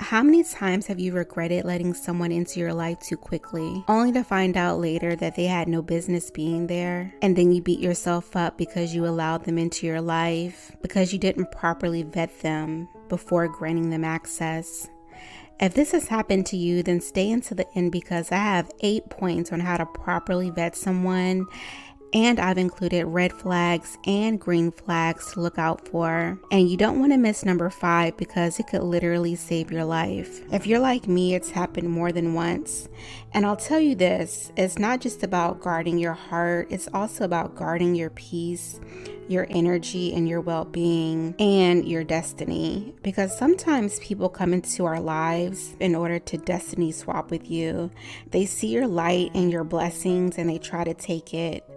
How many times have you regretted letting someone into your life too quickly, only to find out later that they had no business being there? And then you beat yourself up because you allowed them into your life, because you didn't properly vet them before granting them access. If this has happened to you, then stay until the end because I have 8 points on how to properly vet someone. And I've included red flags and green flags to look out for. And you don't want to miss number 5 because it could literally save your life. If you're like me, it's happened more than once. And I'll tell you this, it's not just about guarding your heart, it's also about guarding your peace, your energy, and your well-being, and your destiny. Because sometimes people come into our lives in order to destiny swap with you. They see your light and your blessings and they try to take it.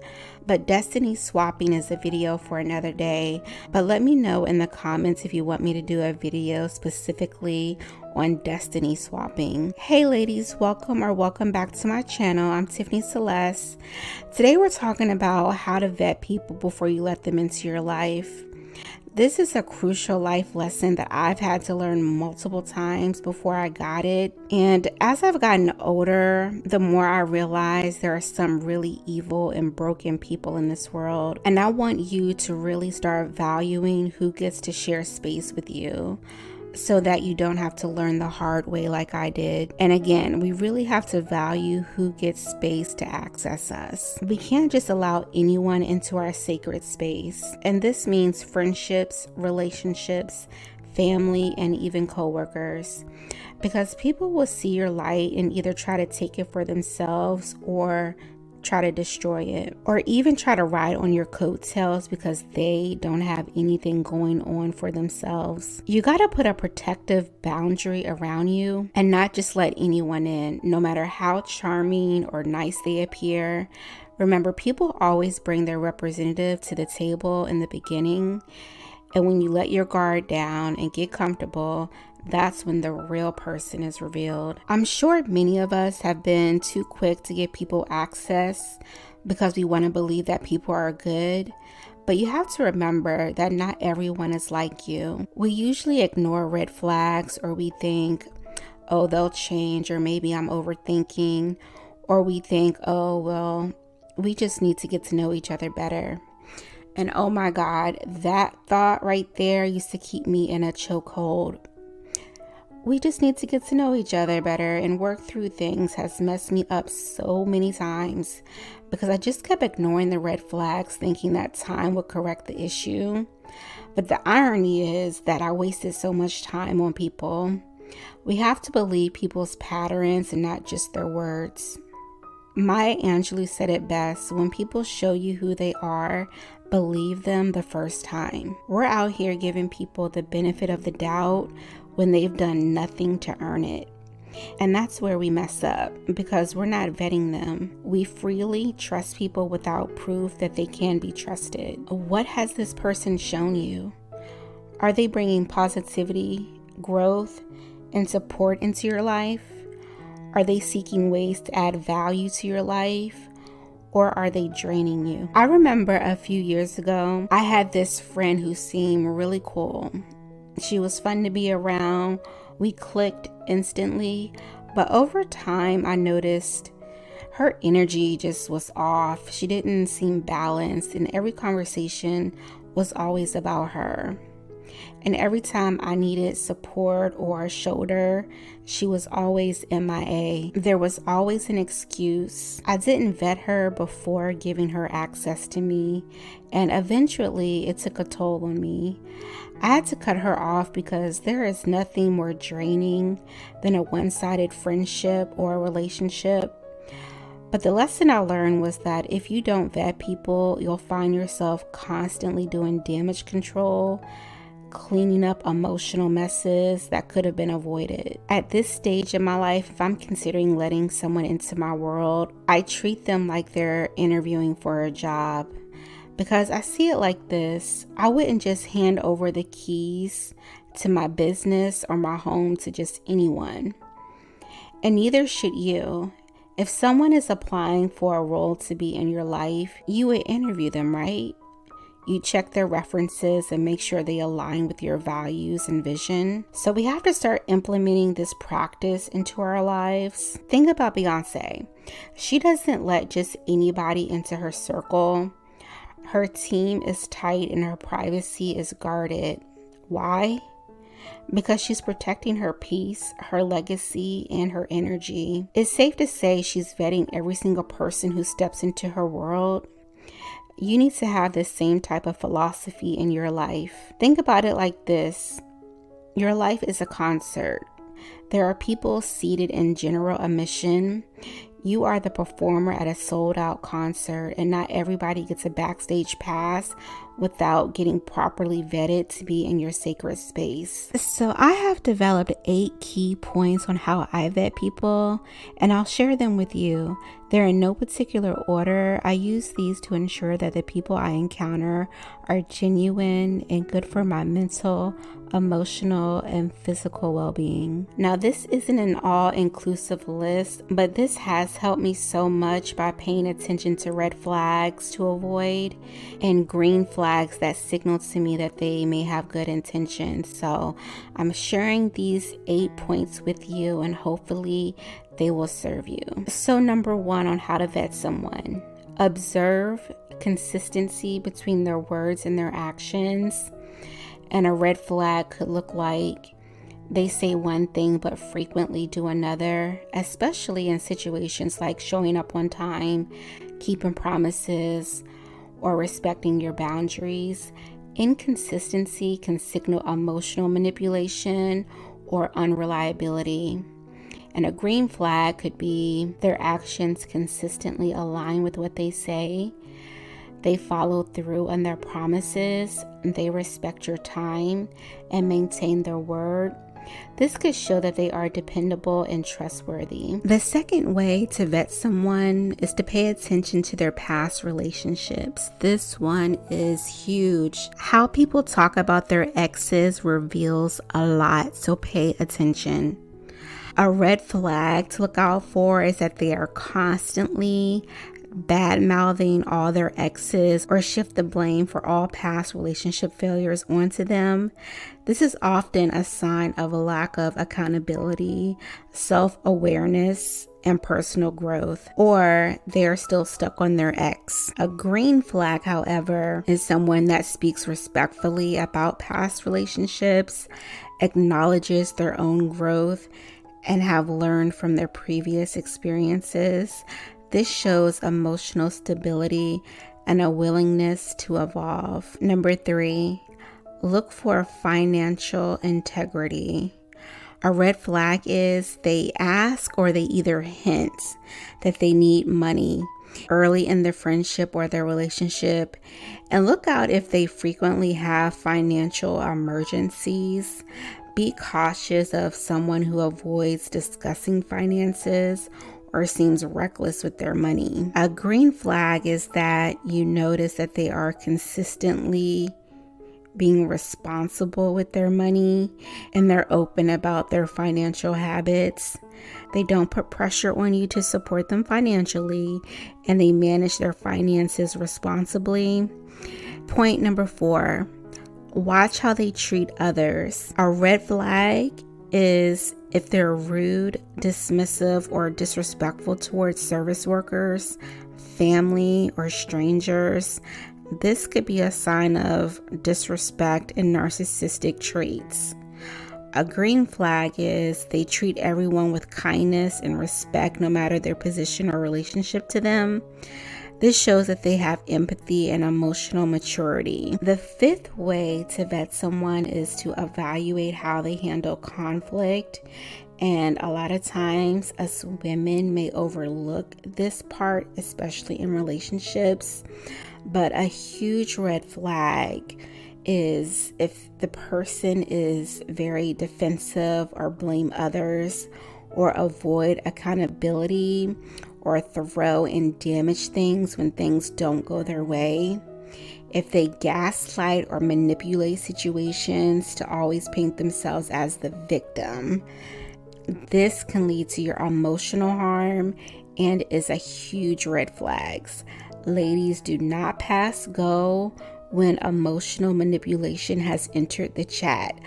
But destiny swapping is a video for another day. But let me know in the comments if you want me to do a video specifically on destiny swapping. Hey ladies, welcome back to my channel. I'm Tiffany Celeste. Today we're talking about how to vet people before you let them into your life. This is a crucial life lesson that I've had to learn multiple times before I got it. And as I've gotten older, the more I realize there are some really evil and broken people in this world. And I want you to really start valuing who gets to share space with you, so that you don't have to learn the hard way like I did. And again, we really have to value who gets space to access us. We can't just allow anyone into our sacred space. And this means friendships, relationships, family, and even coworkers. Because people will see your light and either try to take it for themselves or try to destroy it, or even try to ride on your coattails because they don't have anything going on for themselves. You got to put a protective boundary around you and not just let anyone in, no matter how charming or nice they appear. Remember, people always bring their representative to the table in the beginning, and when you let your guard down and get comfortable, that's when the real person is revealed. I'm sure many of us have been too quick to give people access because we want to believe that people are good. But you have to remember that not everyone is like you. We usually ignore red flags, or we think, oh, they'll change, or maybe I'm overthinking, or we think, oh, well, we just need to get to know each other better. And oh my God, that thought right there used to keep me in a chokehold. We just need to get to know each other better and work through things has messed me up so many times because I just kept ignoring the red flags, thinking that time would correct the issue. But the irony is that I wasted so much time on people. We have to believe people's patterns and not just their words. Maya Angelou said it best: when people show you who they are, believe them the first time. We're out here giving people the benefit of the doubt when they've done nothing to earn it. And that's where we mess up, because we're not vetting them. We freely trust people without proof that they can be trusted. What has this person shown you? Are they bringing positivity, growth, and support into your life? Are they seeking ways to add value to your life? Or are they draining you? I remember a few years ago, I had this friend who seemed really cool. She was fun to be around. We clicked instantly. But over time, I noticed her energy just was off. She didn't seem balanced, and every conversation was always about her. And every time I needed support or a shoulder, she was always MIA. There was always an excuse. I didn't vet her before giving her access to me, and eventually it took a toll on me. I had to cut her off because there is nothing more draining than a one-sided friendship or a relationship. But the lesson I learned was that if you don't vet people, you'll find yourself constantly doing damage control, cleaning up emotional messes that could have been avoided. At this stage in my life, if I'm considering letting someone into my world, I treat them like they're interviewing for a job. Because I see it like this: I wouldn't just hand over the keys to my business or my home to just anyone. And neither should you. If someone is applying for a role to be in your life, you would interview them, right? You check their references and make sure they align with your values and vision. So we have to start implementing this practice into our lives. Think about Beyonce. She doesn't let just anybody into her circle. Her team is tight and her privacy is guarded. Why? Because she's protecting her peace, her legacy, and her energy. It's safe to say she's vetting every single person who steps into her world. You need to have this same type of philosophy in your life. Think about it like this. Your life is a concert. There are people seated in general admission. You are the performer at a sold-out concert, and not everybody gets a backstage pass without getting properly vetted to be in your sacred space. So I have developed 8 key points on how I vet people, and I'll share them with you. They're in no particular order. I use these to ensure that the people I encounter are genuine and good for my mental, emotional, and physical well-being. Now, this isn't an all-inclusive list, but this has helped me so much by paying attention to red flags to avoid and green flags that signal to me that they may have good intentions. So I'm sharing these 8 points with you, and hopefully they will serve you. So number 1 on how to vet someone. Observe consistency between their words and their actions. And a red flag could look like they say one thing but frequently do another, especially in situations like showing up on time, keeping promises, or respecting your boundaries. Inconsistency can signal emotional manipulation or unreliability. And a green flag could be their actions consistently align with what they say. They follow through on their promises. They respect your time and maintain their word. This could show that they are dependable and trustworthy. The second way to vet someone is to pay attention to their past relationships. This one is huge. How people talk about their exes reveals a lot, so pay attention. A red flag to look out for is that they are constantly bad-mouthing all their exes or shift the blame for all past relationship failures onto them. This is often a sign of a lack of accountability, self-awareness, and personal growth, or they are still stuck on their ex. A green flag, however, is someone that speaks respectfully about past relationships, acknowledges their own growth, and have learned from their previous experiences. This shows emotional stability and a willingness to evolve. Number 3, look for financial integrity. A red flag is they ask or they either hint that they need money early in their friendship or their relationship. And look out if they frequently have financial emergencies. Be cautious of someone who avoids discussing finances or seems reckless with their money. A green flag is that you notice that they are consistently being responsible with their money and they're open about their financial habits. They don't put pressure on you to support them financially, and they manage their finances responsibly. Point number 4, watch how they treat others. A red flag is if they're rude, dismissive, or disrespectful towards service workers, family, or strangers. This could be a sign of disrespect and narcissistic traits. A green flag is they treat everyone with kindness and respect no matter their position or relationship to them. This shows that they have empathy and emotional maturity. The 5th way to vet someone is to evaluate how they handle conflict. And a lot of times us women may overlook this part, especially in relationships. But a huge red flag is if the person is very defensive or blame others or avoid accountability or throw and damage things when things don't go their way. If they gaslight or manipulate situations to always paint themselves as the victim, this can lead to your emotional harm and is a huge red flag. Ladies, do not pass go when emotional manipulation has entered the chat.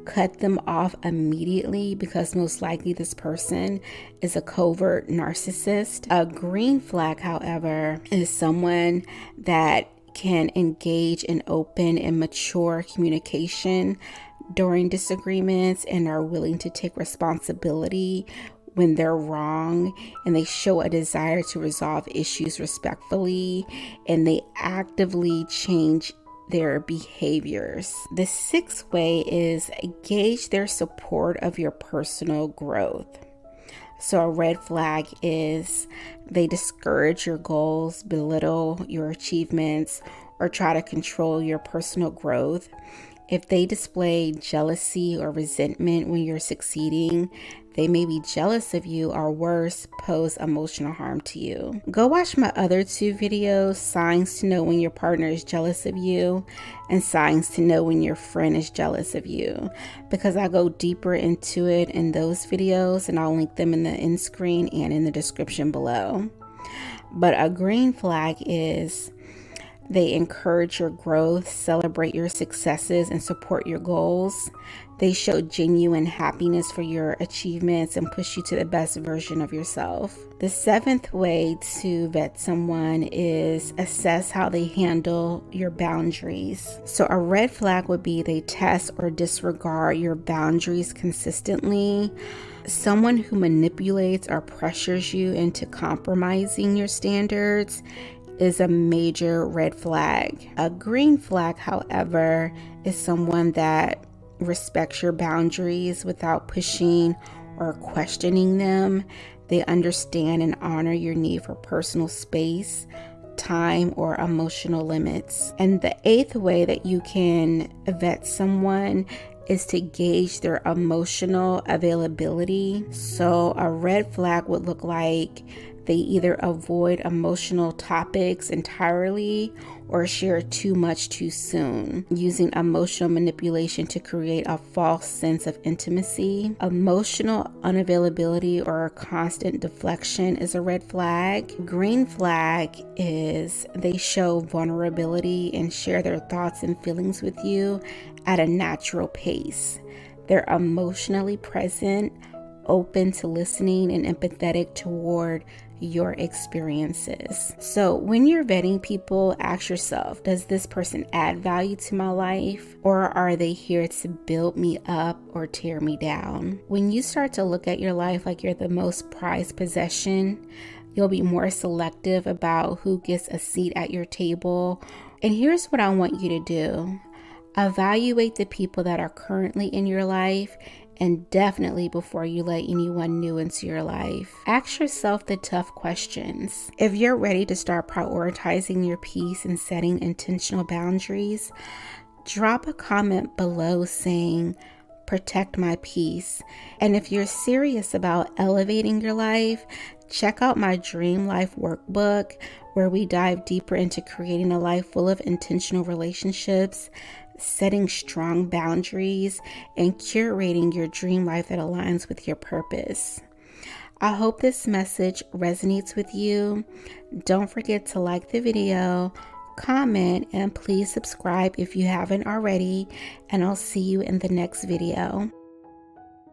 Cut them off immediately, because most likely this person is a covert narcissist. A green flag, however, is someone that can engage in open and mature communication during disagreements and are willing to take responsibility when they're wrong, and they show a desire to resolve issues respectfully, and they actively change their behaviors. The sixth way is gauge their support of your personal growth. So a red flag is they discourage your goals, belittle your achievements, or try to control your personal growth. If they display jealousy or resentment when you're succeeding, they may be jealous of you, or worse, pose emotional harm to you. Go watch my other two videos, signs to know when your partner is jealous of you and signs to know when your friend is jealous of you, because I go deeper into it in those videos, and I'll link them in the end screen and in the description below. But a green flag is they encourage your growth, celebrate your successes, and support your goals. They show genuine happiness for your achievements and push you to the best version of yourself. The seventh way to vet someone is assess how they handle your boundaries. So a red flag would be they test or disregard your boundaries consistently. Someone who manipulates or pressures you into compromising your standards is a major red flag. A green flag, however, is someone that respects your boundaries without pushing or questioning them. They understand and honor your need for personal space, time, or emotional limits. And the eighth way that you can vet someone is to gauge their emotional availability. So a red flag would look like they either avoid emotional topics entirely or share too much too soon, using emotional manipulation to create a false sense of intimacy. Emotional unavailability or constant deflection is a red flag. Green flag is they show vulnerability and share their thoughts and feelings with you at a natural pace. They're emotionally present, open to listening, and empathetic toward your experiences. So when you're vetting people, ask yourself, does this person add value to my life, or are they here to build me up or tear me down? When you start to look at your life like you're the most prized possession, you'll be more selective about who gets a seat at your table. And here's what I want you to do. Evaluate the people that are currently in your life, and definitely before you let anyone new into your life. Ask yourself the tough questions. If you're ready to start prioritizing your peace and setting intentional boundaries, drop a comment below saying, "Protect my peace." And if you're serious about elevating your life, check out my Dream Life Workbook, where we dive deeper into creating a life full of intentional relationships, setting strong boundaries, and curating your dream life that aligns with your purpose. I hope this message resonates with you. Don't forget to like the video, comment, and please subscribe if you haven't already, and I'll see you in the next video.